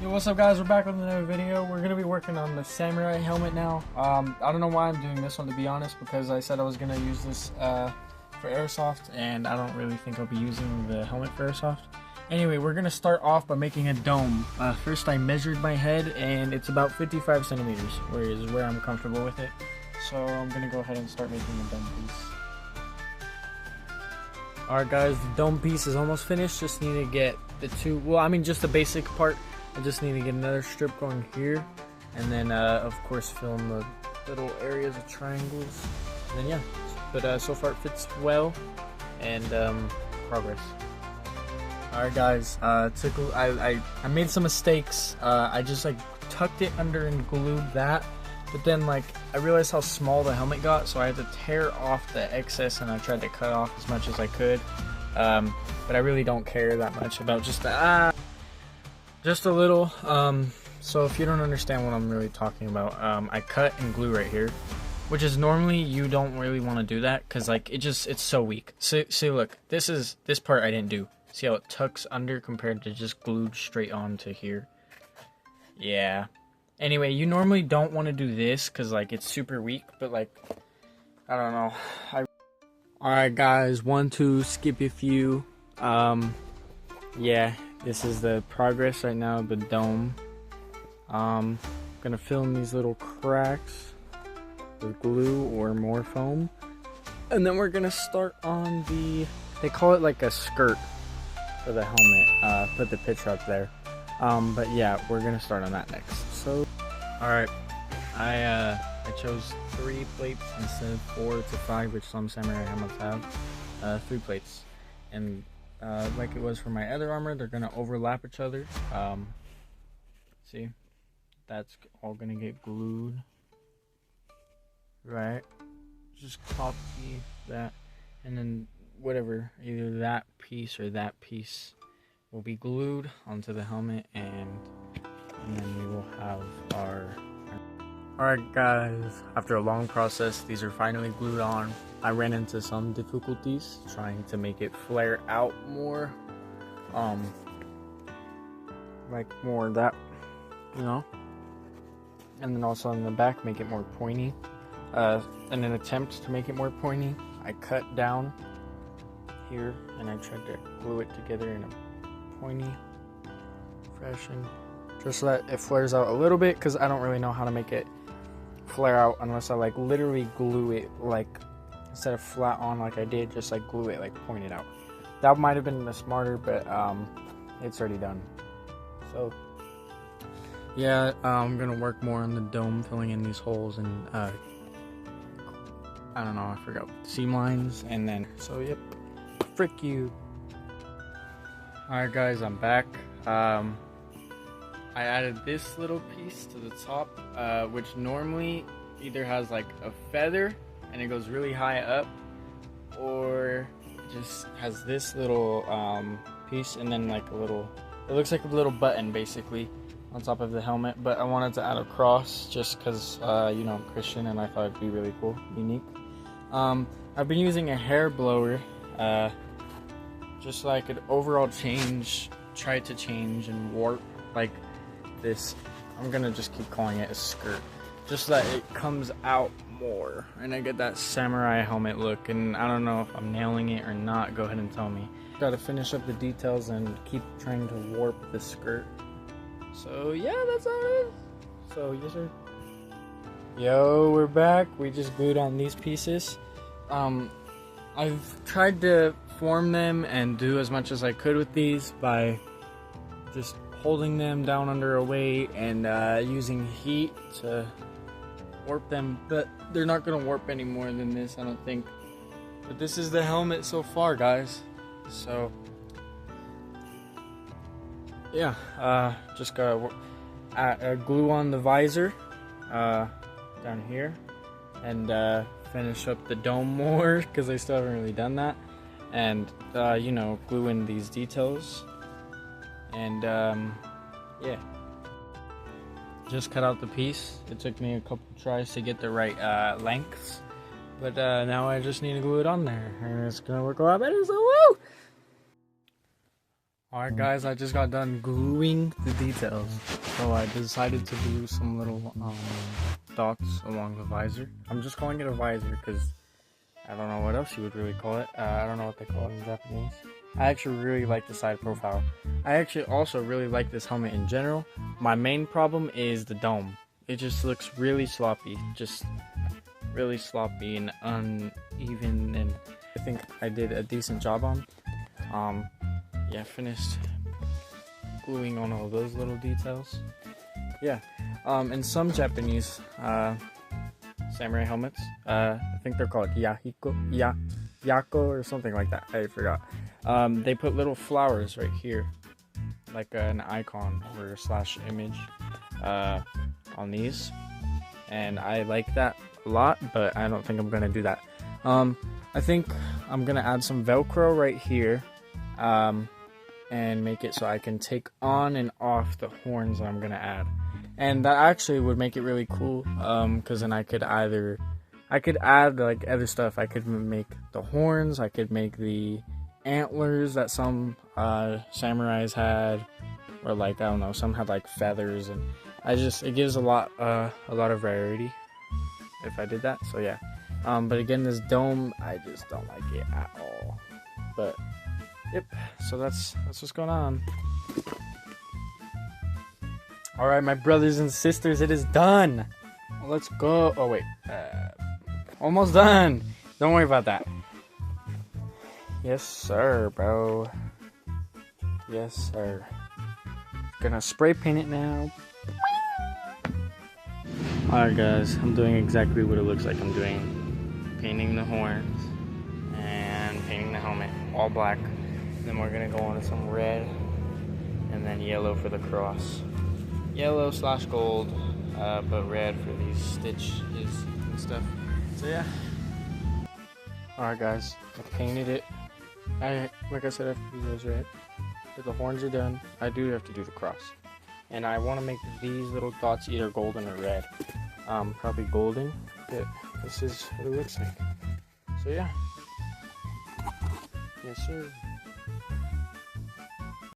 Yo, what's up guys, we're back with another video. We're going to be working on the samurai helmet now. I don't know why I'm doing this one, to be honest, because I said I was going to use this for airsoft, and I don't really think I'll be using the helmet for airsoft. Anyway, we're going to start off by making a dome. First I measured my head, and it's about 55 centimeters, which is where I'm comfortable with it. So I'm going to go ahead and start making the dome piece. Alright guys, the dome piece is almost finished. Just need to get the just the basic part. I just need to get another strip going here, and then of course fill in the little areas of triangles, and then yeah, but so far it fits well, and progress. Alright guys, I made some mistakes. I just like tucked it under and glued that, but then like I realized how small the helmet got, so I had to tear off the excess, and I tried to cut off as much as I could, but I really don't care that much about just the just a little. So if you don't understand what I'm really talking about, I cut and glue right here, which is normally you don't really want to do that because like it's so weak. See look, this part I didn't do. See how it tucks under compared to just glued straight onto here. Yeah. Anyway, you normally don't want to do this because like it's super weak, but like I don't know. Alright guys, 1, 2, skip a few. Yeah. This is the progress right now of the dome. Gonna fill in these little cracks with glue or more foam. And then we're gonna start on they call it like a skirt for the helmet. Put the picture up there. But yeah, we're gonna start on that next. So, alright. I chose 3 plates instead of 4 to 5, which some samurai helmets have. 3 plates. And like it was for my other armor, they're gonna overlap each other. See, that's all gonna get glued, right? Just copy that, and then whatever, either that piece or that piece will be glued onto the helmet, and then we will have our. Alright guys, after a long process, these are finally glued on. I ran into some difficulties trying to make it flare out more. Like more that, you know. And then also on the back, make it more pointy. In an attempt to make it more pointy, I cut down here and I tried to glue it together in a pointy fashion. Just so that it flares out a little bit, because I don't really know how to make it flare out unless I like literally glue it, like instead of flat on like I did, just like glue it, like point it out. That might have been the smarter, but it's already done. So yeah, I'm gonna work more on the dome, filling in these holes, and I don't know, I forgot seam lines, and then so yep, frick you. Alright guys, I'm back. I added this little piece to the top, which normally either has like a feather and it goes really high up, or just has this little piece and then like a little, it looks like a little button basically on top of the helmet. But I wanted to add a cross just because you know, I'm Christian, and I thought it'd be really cool, unique. I've been using a hair blower just so I could overall try to change and warp like this. I'm gonna just keep calling it a skirt, just so that it comes out more and I get that samurai helmet look. And I don't know if I'm nailing it or not. Go ahead and tell me. Gotta finish up the details and keep trying to warp the skirt. So yeah, that's how it is. So yes sir. Yo, we're back. We just glued on these pieces. I've tried to form them and do as much as I could with these by just holding them down under a weight and using heat to warp them, but they're not gonna warp any more than this, I don't think. But this is the helmet so far, guys. So yeah, just gotta glue on the visor down here, and finish up the dome more because I still haven't really done that, and you know, glue in these details. And yeah, just cut out the piece. It took me a couple tries to get the right lengths, but now I just need to glue it on there, and it's gonna work a lot better. So woo! Alright guys, I just got done gluing the details. So I decided to glue some little dots along the visor. I'm just calling it a visor because I don't know what else you would really call it. I don't know what they call it in Japanese. I actually really like the side profile. I actually also really like this helmet in general. My main problem is the dome. It just looks really sloppy. Just really sloppy and uneven, and I think I did a decent job on. Yeah, finished gluing on all those little details. Yeah, in some Japanese samurai helmets, I think they're called yako or something like that. I forgot. They put little flowers right here, like an icon or / image on these, and I like that a lot, but I don't think I'm gonna do that. I think I'm gonna add some Velcro right here, and make it so I can take on and off the horns that I'm gonna add, and that actually would make it really cool, because then I could add like other stuff. I could make the horns, I could make the antlers that some samurais had, or like, I don't know, some had like feathers, and it gives a lot of variety if I did that. So yeah, but again, this dome, I just don't like it at all. But yep, so that's what's going on. All right, my brothers and sisters, it is done. Let's go. Oh wait, almost done. Don't worry about that. Yes sir, bro. Yes sir. Gonna spray paint it now. Alright guys, I'm doing exactly what it looks like I'm doing. Painting the horns and painting the helmet all black. Then we're gonna go on to some red and then yellow for the cross. Yellow / gold, but red for these stitches and stuff. So yeah. Alright guys, I painted it. Like I said, I have to do those red. If the horns are done, I do have to do the cross. And I want to make these little dots either golden or red. Probably golden, but this is what it looks like. So yeah. Yes sir.